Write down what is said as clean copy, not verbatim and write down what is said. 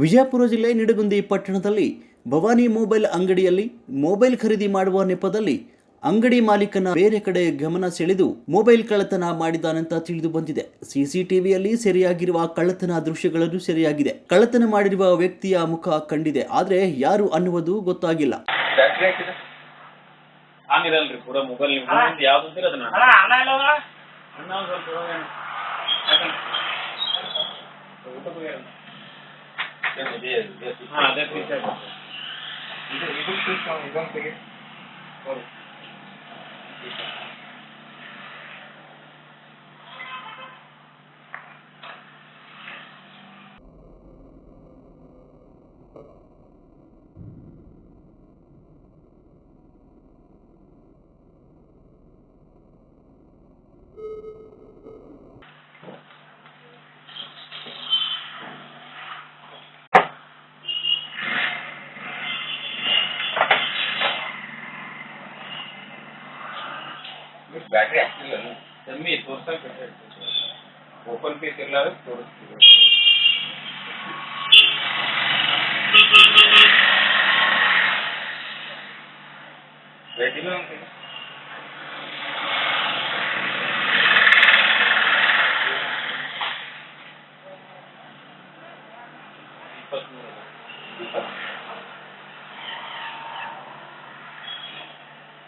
ವಿಜಯಪುರ ಜಿಲ್ಲೆ ನಿಡಗುಂದಿ ಪಟ್ಟಣದಲ್ಲಿ ಭವಾನಿ ಮೊಬೈಲ್ ಅಂಗಡಿಯಲ್ಲಿ ಮೊಬೈಲ್ ಖರೀದಿ ಮಾಡುವ ನೆಪದಲ್ಲಿ ಅಂಗಡಿ ಮಾಲೀಕನ ಬೇರೆ ಕಡೆ ಗಮನ ಸೆಳೆದು ಮೊಬೈಲ್ ಕಳ್ಳತನ ಮಾಡಿದ್ದಾನಂತ ತಿಳಿದು ಬಂದಿದೆ. ಸಿಸಿಟಿವಿಯಲ್ಲಿ ಸೆರೆಯಾಗಿರುವ ಕಳ್ಳತನ ದೃಶ್ಯಗಳನ್ನು ಸೆರೆಯಾಗಿದೆ. ಕಳ್ಳತನ ಮಾಡಿರುವ ವ್ಯಕ್ತಿಯ ಮುಖ ಕಂಡಿದೆ, ಆದ್ರೆ ಯಾರು ಅನ್ನುವುದು ಗೊತ್ತಾಗಿಲ್ಲ. ಬ್ಯಾಟ್ರಿ ಆಗ್ತಿಲ್ಲ ಕಮ್ಮಿ ತೋರ್ಸಕ್ ಓಪನ್ ಪೇಸ್ ಎಲ್ಲಾರು ತೋರಿಸ್ತೀವಿ. ರೆಡಿನೋ ಅಂತ 23